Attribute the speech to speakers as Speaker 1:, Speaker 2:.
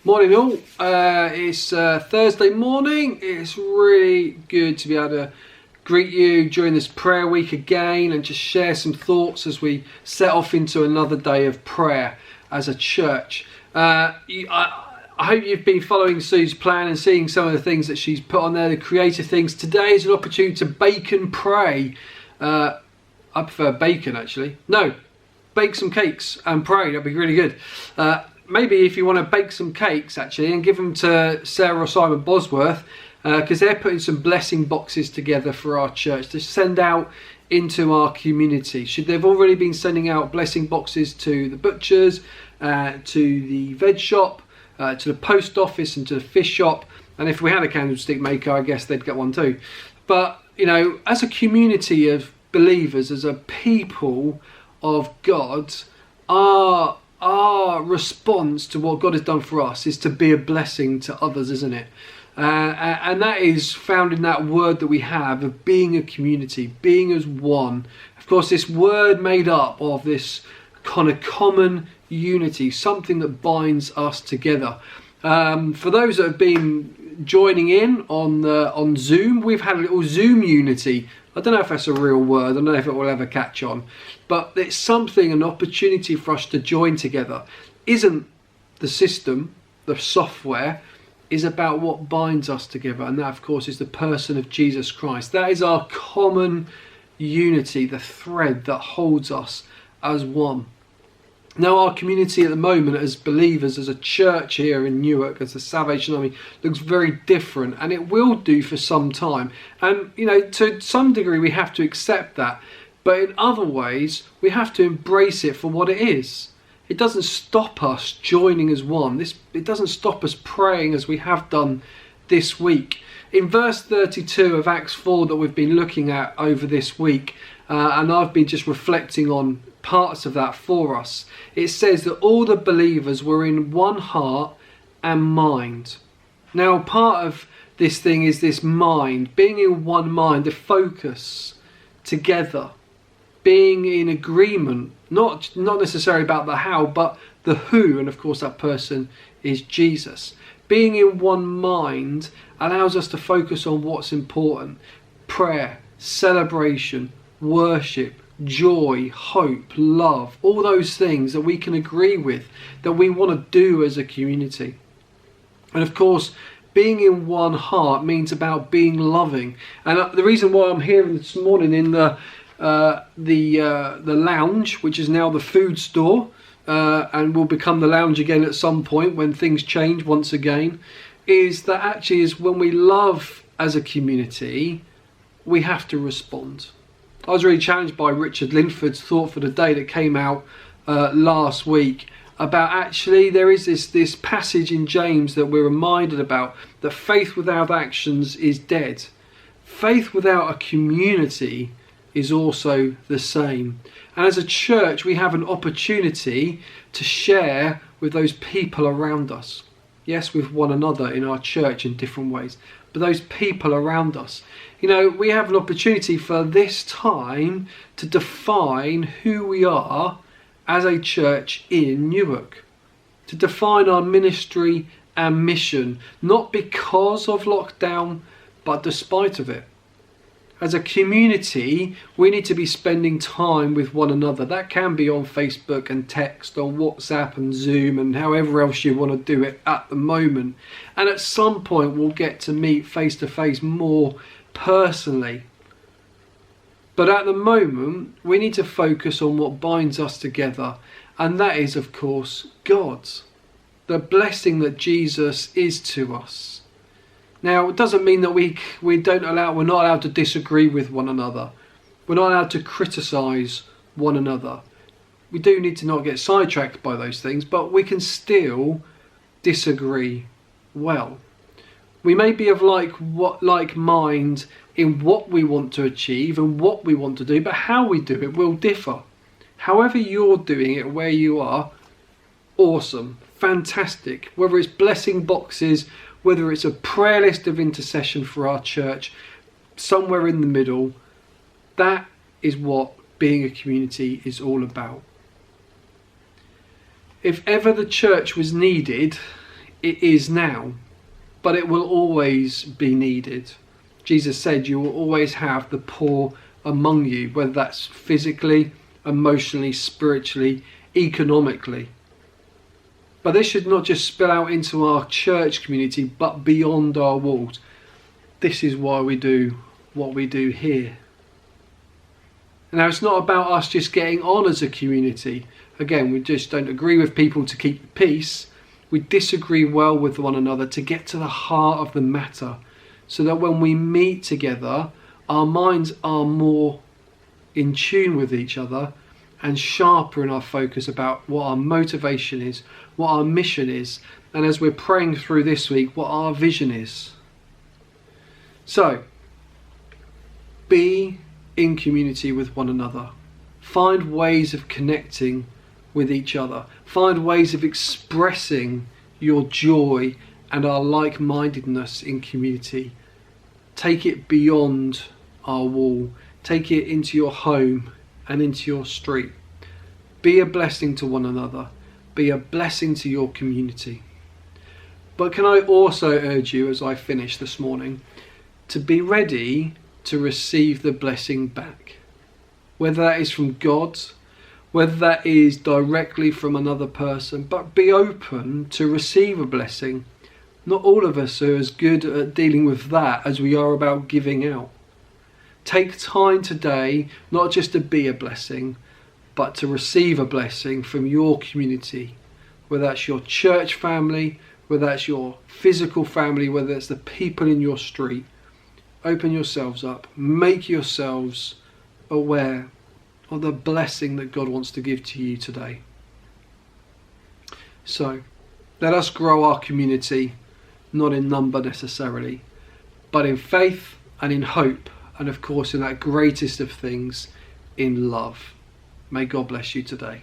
Speaker 1: Morning all, it's Thursday morning. It's really good to be able to greet you during this prayer week again and just share some thoughts as we set off into another day of prayer as a church. I hope you've been following Sue's plan and seeing some of the things that she's put on there, the creative things. Today is an opportunity to bake and pray. I prefer bacon actually. No, bake some cakes and pray, that'd be really good. Maybe if you want to bake some cakes actually and give them to Sarah or Simon Bosworth, because they're putting some blessing boxes together for our church to send out into our community. They've already been sending out blessing boxes to the butchers, to the veg shop, to the post office and to the fish shop, and if we had a candlestick maker I guess they'd get one too. But you know, as a community of believers, as a people of God, our response to what God has done for us is to be a blessing to others, isn't it? And that is found in that word that we have of being a community, being as one. Of course, this word made up of this kind of common unity, something that binds us together. For those that have been joining in on Zoom, we've had a little Zoom unity. I don't know if that's a real word, I don't know if it will ever catch on, but it's something, an opportunity for us to join together. Isn't the system, the software, is about what binds us together, and that of course is the person of Jesus Christ. That is our common unity, the thread that holds us as one. Now our community at the moment as believers, as a church here in Newark, as the Salvation Army, looks very different, and it will do for some time. And you know, to some degree we have to accept that, but in other ways we have to embrace it for what it is. It doesn't stop us joining as one. It doesn't stop us praying as we have done this week. In verse 32 of Acts 4 that we've been looking at over this week, and I've been just reflecting on parts of that for us, it says that all the believers were in one heart and mind. Now part of this thing is this mind, being in one mind, the focus together, being in agreement, not necessarily about the how, but the who, and of course that person is Jesus. Being in one mind allows us to focus on what's important: prayer, celebration, worship, joy, hope, love, all those things that we can agree with, that we want to do as a community. And of course, being in one heart means about being loving. And the reason why I'm here this morning in the lounge, which is now the food store, and will become the lounge again at some point when things change once again, is that actually is when we love as a community, we have to respond. I was really challenged by Richard Linford's thought for the day that came out last week about actually there is this passage in James that we're reminded about, that faith without actions is dead. Faith without a community is also the same. And as a church we have an opportunity to share with those people around us. Yes, with one another in our church in different ways, but those people around us. You know, we have an opportunity for this time to define who we are as a church in Newark. To define our ministry and mission, not because of lockdown, but despite of it. As a community, we need to be spending time with one another. That can be on Facebook and text, on WhatsApp and Zoom and however else you want to do it at the moment. And at some point we'll get to meet face to face more personally. But at the moment we need to focus on what binds us together, and that is of course God's. The blessing that Jesus is to us. Now, it doesn't mean that we're not allowed to disagree with one another. We're not allowed to criticise one another. We do need to not get sidetracked by those things, but we can still disagree well. We may be of like mind in what we want to achieve and what we want to do, but how we do it will differ. However you're doing it where you are, awesome, fantastic. Whether it's blessing boxes, whether it's a prayer list of intercession for our church, somewhere in the middle, that is what being a community is all about. If ever the church was needed it is now, but it will always be needed. Jesus said you will always have the poor among you, whether that's physically, emotionally, spiritually, economically. But this should not just spill out into our church community, but beyond our walls. This is why we do what we do here. Now, it's not about us just getting on as a community. Again, we just don't agree with people to keep the peace. We disagree well with one another to get to the heart of the matter, so that when we meet together, our minds are more in tune with each other and sharper in our focus about what our motivation is, what our mission is, and as we're praying through this week, what our vision is. So, be in community with one another. Find ways of connecting with each other. Find ways of expressing your joy and our like-mindedness in community. Take it beyond our wall. Take it into your home and into your street. Be a blessing to one another. Be a blessing to your community. But can I also urge you, as I finish this morning, to be ready to receive the blessing back. Whether that is from God, whether that is directly from another person, but be open to receive a blessing. Not all of us are as good at dealing with that as we are about giving out. Take time today, not just to be a blessing, but to receive a blessing from your community, whether that's your church family, whether that's your physical family, whether it's the people in your street. Open yourselves up, make yourselves aware of the blessing that God wants to give to you today. So, let us grow our community, not in number necessarily, but in faith and in hope, and of course in that greatest of things, in love. May God bless you today.